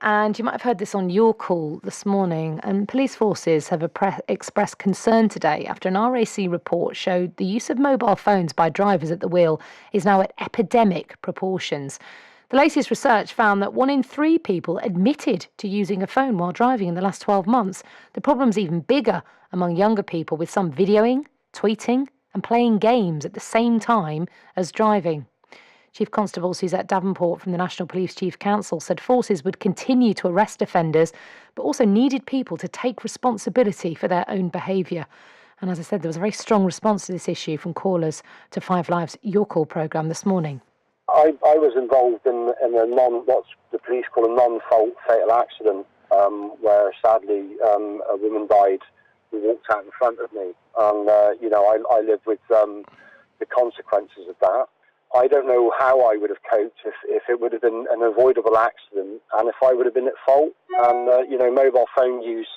And you might have heard this on your call this morning. And police forces have expressed concern today after an RAC report showed the use of mobile phones by drivers at the wheel is now at epidemic proportions. The latest research found that 1 in 3 people admitted to using a phone while driving in the last 12 months. The problem's even bigger among younger people, with some videoing, tweeting and playing games at the same time as driving. Chief Constable Suzette Davenport from the National Police Chief Council said forces would continue to arrest offenders, but also needed people to take responsibility for their own behaviour. And as I said, there was a very strong response to this issue from callers to 5 Live's Your Call programme this morning. I was involved in what the police call a non-fault fatal accident, where sadly a woman died who walked out in front of me. And, I live with the consequences of that. I don't know how I would have coped if it would have been an avoidable accident and if I would have been at fault. And, mobile phone use,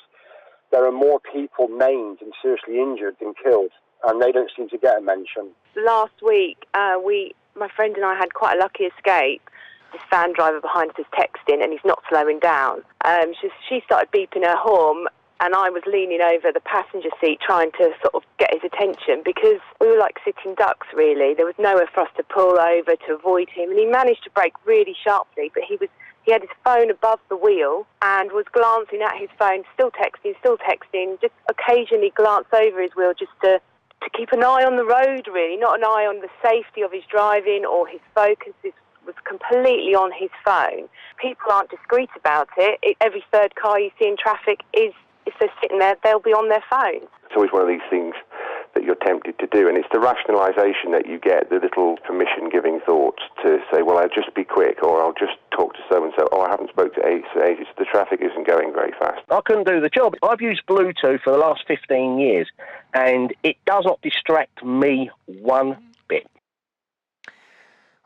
there are more people maimed and seriously injured than killed, and they don't seem to get a mention. Last week, my friend and I had quite a lucky escape. This van driver behind us is texting and he's not slowing down. She started beeping her horn, and I was leaning over the passenger seat trying to sort of get his attention because we were like sitting ducks, really. There was nowhere for us to pull over to avoid him, and he managed to brake really sharply, but he had his phone above the wheel and was glancing at his phone, still texting, just occasionally glance over his wheel just to keep an eye on the road, really, not an eye on the safety of his driving or his focus was completely on his phone. People aren't discreet about it. Every third car you see in traffic is, if they're sitting there, they'll be on their phones. It's always one of these things that you're tempted to do, and it's the rationalisation that you get, the little permission-giving thoughts to say, well, I'll just be quick, or I'll just talk to so-and-so, I haven't spoke to ages, the traffic isn't going very fast. I couldn't do the job. I've used Bluetooth for the last 15 years, and it does not distract me one bit.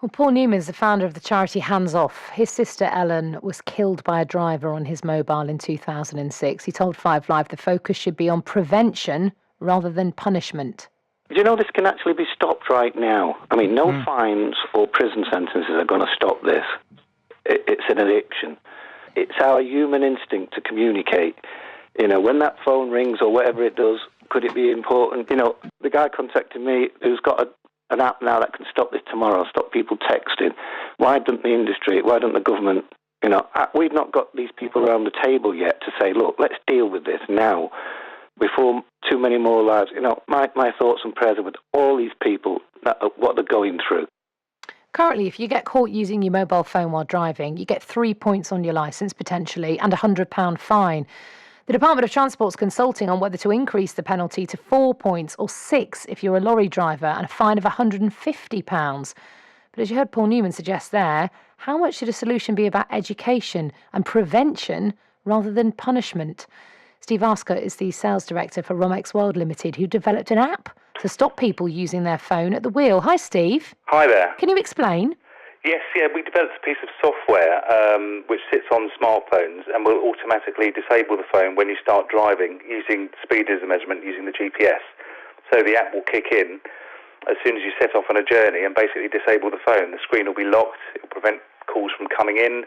Well, Paul Newman is the founder of the charity Hands Off. His sister Ellen was killed by a driver on his mobile in 2006. He told 5 Live the focus should be on prevention rather than punishment. You know, this can actually be stopped right now. I mean, no fines or prison sentences are going to stop this. It's an addiction. It's our human instinct to communicate. You know, when that phone rings or whatever it does, could it be important? You know, the guy contacted me who's got an app now that can stop this tomorrow, stop people texting. Why don't the industry, why don't the government, we've not got these people around the table yet to say, look, let's deal with this now before too many more lives. My thoughts and prayers are with all these people, what they're going through. Currently, if you get caught using your mobile phone while driving, you get 3 points on your licence potentially and a £100 fine. The Department of Transport's consulting on whether to increase the penalty to 4 points or 6 if you're a lorry driver, and a fine of £150. But as you heard Paul Newman suggest there, how much should a solution be about education and prevention rather than punishment? Steve Arscott is the sales director for Romex World Limited, who developed an app to stop people using their phone at the wheel. Hi, Steve. Hi there. Can you explain? Yes, we developed a piece of software which sits on smartphones and will automatically disable the phone when you start driving using speed as a measurement using the GPS. So the app will kick in as soon as you set off on a journey and basically disable the phone. The screen will be locked, it will prevent calls from coming in,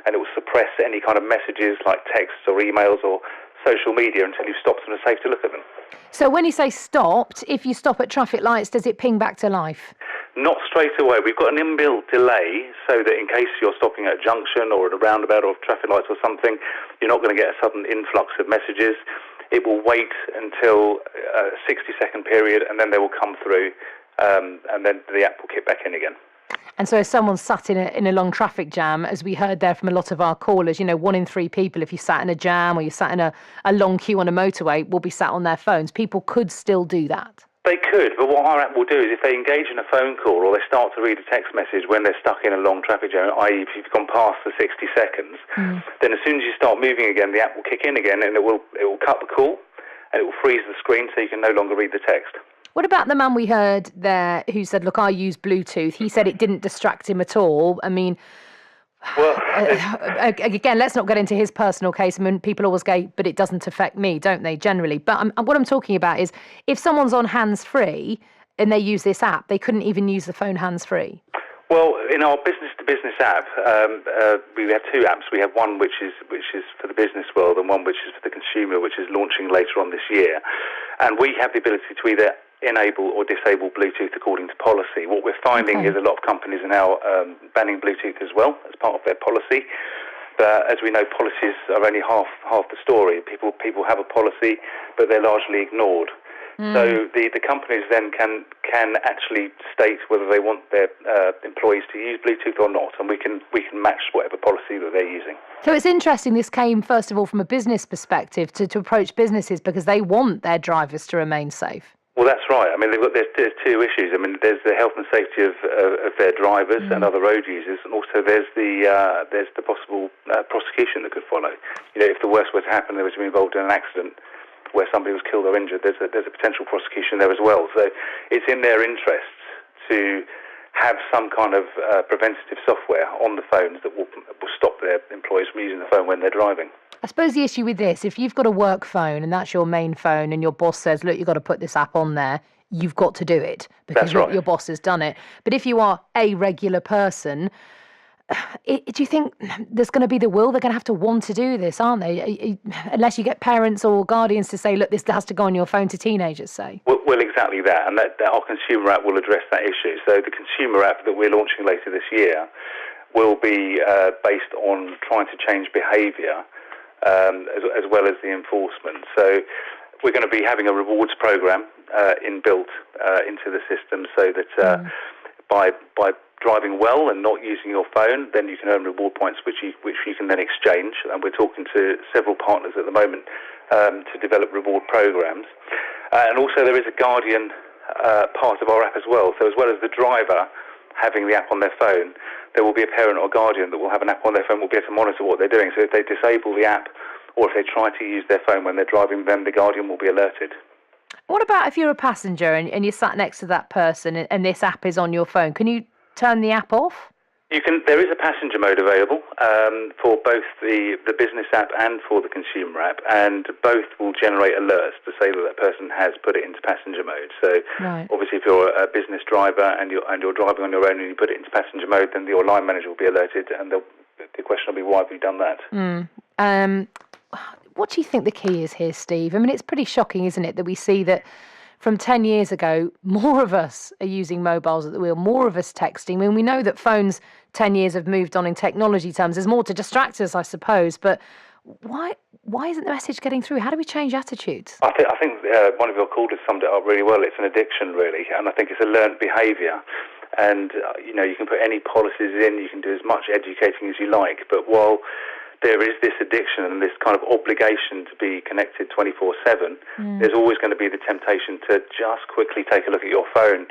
and it will suppress any kind of messages like texts or emails or social media until you've stopped and are safe to look at them. So when you say stopped, if you stop at traffic lights, does it ping back to life? Not straight away. We've got an inbuilt delay so that in case you're stopping at a junction or at a roundabout or traffic lights or something, you're not going to get a sudden influx of messages. It will wait until a 60-second period and then they will come through and then the app will kick back in again. And so if someone's sat in a long traffic jam, as we heard there from a lot of our callers, 1 in 3 people, if you sat in a jam or you sat in a long queue on a motorway, will be sat on their phones. People could still do that. They could, but what our app will do is if they engage in a phone call or they start to read a text message when they're stuck in a long traffic jam, i.e. if you've gone past the 60 seconds, then as soon as you start moving again, the app will kick in again and it will cut the call and it will freeze the screen so you can no longer read the text. What about the man we heard there who said, look, I use Bluetooth? He said it didn't distract him at all. I mean, well, again, let's not get into his personal case. I mean, people always go, but it doesn't affect me, don't they, generally? But what I'm talking about is if someone's on hands-free and they use this app, they couldn't even use the phone hands-free. Well, in our business-to-business app, we have two apps. We have one which is for the business world, and one which is for the consumer, which is launching later on this year. And we have the ability to either enable or disable Bluetooth according to policy. What we're finding is a lot of companies are now banning Bluetooth as well as part of their policy. But as we know, policies are only half the story. People have a policy, but they're largely ignored. So the companies then can actually state whether they want their employees to use Bluetooth or not, and we can match whatever policy that they're using. So it's interesting, this came first of all from a business perspective to approach businesses because they want their drivers to remain safe. Well, that's right. I mean, there's two issues. I mean, there's the health and safety of their drivers and other road users, and also there's the possible prosecution that could follow. You know, if the worst were to happen, they were to be involved in an accident where somebody was killed or injured, there's a potential prosecution there as well. So it's in their interests to have some kind of preventative software on the phones that will stop their employees from using the phone when they're driving. I suppose the issue with this, if you've got a work phone and that's your main phone and your boss says, look, you've got to put this app on there, you've got to do it because your boss has done it. But if you are a regular person, do you think there's going to be the will? They're going to have to want to do this, aren't they? Unless you get parents or guardians to say, look, this has to go on your phone to teenagers, say. Well, exactly that. And that our consumer app will address that issue. So the consumer app that we're launching later this year will be based on trying to change behaviour as well as the enforcement. So we're going to be having a rewards program inbuilt into the system so that by driving well and not using your phone, then you can earn reward points which you can then exchange. And we're talking to several partners at the moment to develop reward programs. And also there is a guardian part of our app as well. So as well as the driver having the app on their phone, there will be a parent or guardian that will have an app on their phone, will be able to monitor what they're doing. So if they disable the app or if they try to use their phone when they're driving, then the guardian will be alerted. What about if you're a passenger and you're sat next to that person and this app is on your phone? Can you turn the app off? You can. There is a passenger mode available for both the business app and for the consumer app, and both will generate alerts to say that that person has put it into passenger mode. So obviously, if you're a business driver and you're driving on your own and you put it into passenger mode, then your line manager will be alerted, and the question will be, why have you done that? What do you think the key is here, Steve? I mean, it's pretty shocking, isn't it, that we see that from 10 years ago, more of us are using mobiles at the wheel, more of us texting. I mean, we know that phones 10 years have moved on in technology terms. There's more to distract us, I suppose. But why isn't the message getting through? How do we change attitudes? I think one of your callers summed it up really well. It's an addiction, really, and I think it's a learned behaviour. And, you can put any policies in, you can do as much educating as you like, but while there is this addiction and this kind of obligation to be connected 24/7, there's always going to be the temptation to just quickly take a look at your phone.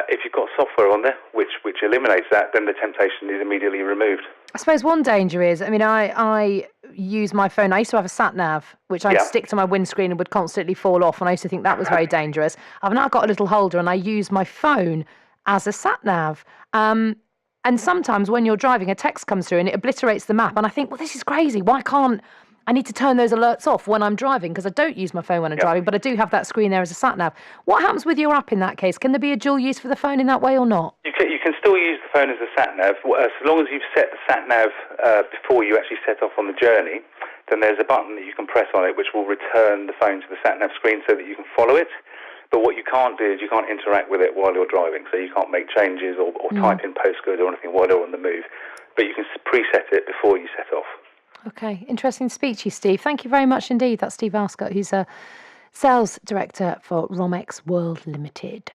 If you've got software on there which eliminates that, then the temptation is immediately removed. I suppose one danger is, I mean, I use my phone. I used to have a sat-nav, which I'd stick to my windscreen and would constantly fall off, and I used to think that was very dangerous. I've now got a little holder and I use my phone as a sat-nav. And sometimes when you're driving, a text comes through and it obliterates the map. And I think, well, this is crazy. Why can't I need to turn those alerts off when I'm driving? Because I don't use my phone when I'm driving, but I do have that screen there as a sat-nav. What happens with your app in that case? Can there be a dual use for the phone in that way or not? You can still use the phone as a sat-nav. As long as you've set the sat-nav before you actually set off on the journey, then there's a button that you can press on it which will return the phone to the sat-nav screen so that you can follow it. But what you can't do is you can't interact with it while you're driving. So you can't make changes or type in postcode or anything while you're on the move. But you can preset it before you set off. Okay, interesting to speak to you, Steve. Thank you very much indeed. That's Steve Arscott, who's a sales director for Romex World Limited.